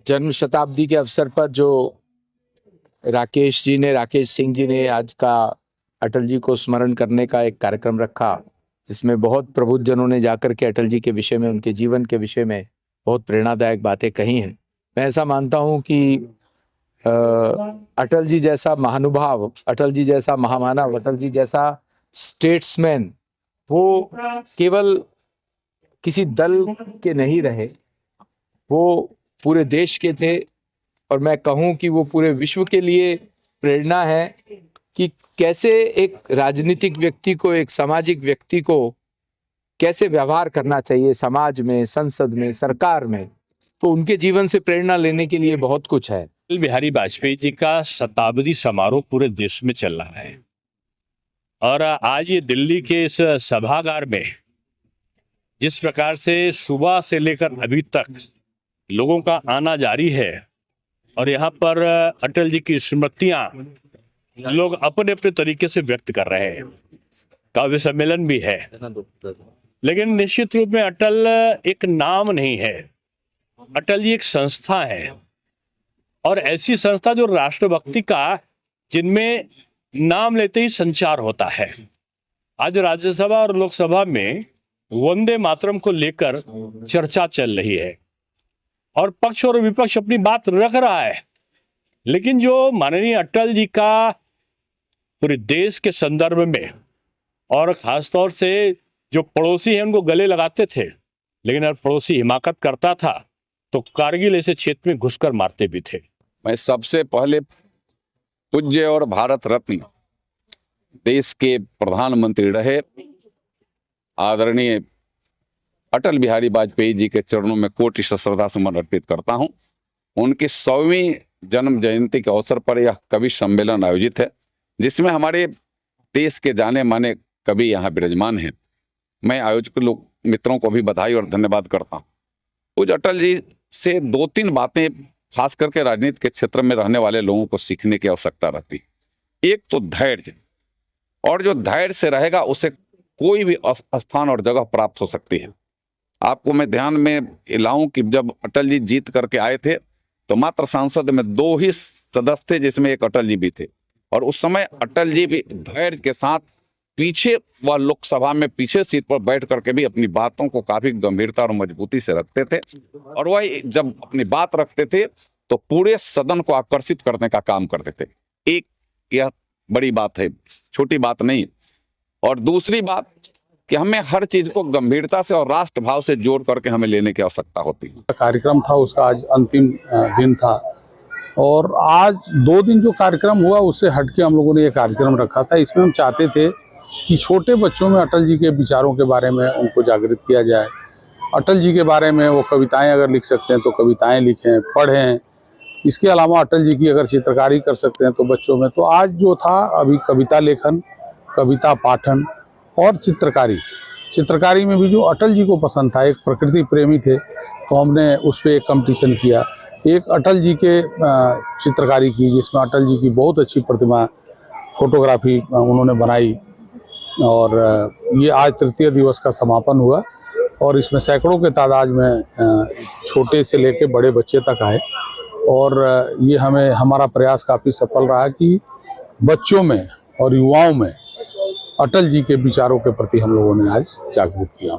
जन्म शताब्दी के अवसर पर जो राकेश सिंह जी ने आज का अटल जी को स्मरण करने का एक कार्यक्रम रखा, जिसमें बहुत प्रबुद्धजनों ने जाकर के अटल जी के विषय में, उनके जीवन के विषय में बहुत प्रेरणादायक बातें कही हैं। मैं ऐसा मानता हूं कि अटल जी जैसा महानुभाव, अटल जी जैसा महामानव, अटल जी जैसा स्टेट्समैन वो केवल किसी दल के नहीं रहे, वो पूरे देश के थे। और मैं कहूं कि वो पूरे विश्व के लिए प्रेरणा है कि कैसे एक राजनीतिक व्यक्ति को, एक सामाजिक व्यक्ति को कैसे व्यवहार करना चाहिए समाज में, संसद में, सरकार में। तो उनके जीवन से प्रेरणा लेने के लिए बहुत कुछ है। अटल बिहारी वाजपेयी जी का शताब्दी समारोह पूरे देश में चल रहा है और आज ये दिल्ली के इस सभागार में जिस प्रकार से सुबह से लेकर अभी तक लोगों का आना जारी है और यहाँ पर अटल जी की स्मृतियां लोग अपने अपने तरीके से व्यक्त कर रहे हैं। काव्य सम्मेलन भी है, लेकिन निश्चित रूप में अटल एक नाम नहीं है, अटल जी एक संस्था है और ऐसी संस्था जो राष्ट्रभक्ति का, जिनमें नाम लेते ही संचार होता है। आज राज्यसभा और लोकसभा में वंदे मातरम को लेकर चर्चा चल रही है और पक्ष और विपक्ष अपनी बात रख रहा है, लेकिन जो माननीय अटल जी का पूरे देश के संदर्भ में और खासतौर से जो पड़ोसी हैं उनको गले लगाते थे, लेकिन अगर पड़ोसी हिमाकत करता था तो कारगिल ऐसे क्षेत्र में घुसकर मारते भी थे। मैं सबसे पहले पूज्य और भारत रत्न देश के प्रधानमंत्री रहे आदरणीय अटल बिहारी वाजपेयी जी के चरणों में कोटि श्रद्धा सुमन अर्पित करता हूं। उनकी 100वीं जन्म जयंती के अवसर पर यह कवि सम्मेलन आयोजित है, जिसमें हमारे देश के जाने माने कवि यहाँ विराजमान हैं। मैं आयोजक लोग मित्रों को भी बधाई और धन्यवाद करता हूँ। पूज्य अटल जी से 2-3 बातें खास करके राजनीति के क्षेत्र में रहने वाले लोगों को सीखने की आवश्यकता रहती। एक तो धैर्य, और जो धैर्य से रहेगा उसे कोई भी स्थान और जगह प्राप्त हो सकती है। आपको मैं ध्यान में लाऊं कि जब अटल जी जीत करके आए थे तो मात्र सांसद में 2 ही सदस्य थे, जिसमें एक अटल जी भी थे, और उस समय अटल जी भी धैर्य के साथ पीछे वह लोकसभा में पीछे सीट पर बैठ करके भी अपनी बातों को काफी गंभीरता और मजबूती से रखते थे, और वह जब अपनी बात रखते थे तो पूरे सदन को आकर्षित करने का काम करते थे। एक यह बड़ी बात है, छोटी बात नहीं। और दूसरी बात कि हमें हर चीज को गंभीरता से और राष्ट्र भाव से जोड़ करके हमें लेने की आवश्यकता होती है। कार्यक्रम था उसका आज अंतिम दिन था, और आज 2 दिन जो कार्यक्रम हुआ उससे हटके हम लोगों ने ये कार्यक्रम रखा था। इसमें हम चाहते थे कि छोटे बच्चों में अटल जी के विचारों के बारे में उनको जागृत किया जाए। अटल जी के बारे में वो कविताएं अगर लिख सकते हैं तो कविताएं लिखें, पढ़ें। इसके अलावा अटल जी की अगर चित्रकारी कर सकते हैं तो बच्चों में, तो आज जो था अभी कविता लेखन, कविता पाठन और चित्रकारी में भी जो अटल जी को पसंद था, एक प्रकृति प्रेमी थे, तो हमने उस पर एक कंपटीशन किया। एक अटल जी के चित्रकारी की, जिसमें अटल जी की बहुत अच्छी प्रतिमा फोटोग्राफी उन्होंने बनाई, और ये आज तृतीय दिवस का समापन हुआ और इसमें सैकड़ों के तादाद में छोटे से लेके बड़े बच्चे तक आए, और ये हमारा प्रयास काफ़ी सफल रहा कि बच्चों में और युवाओं में अटल जी के विचारों के प्रति हम लोगों ने आज जागरूक किया।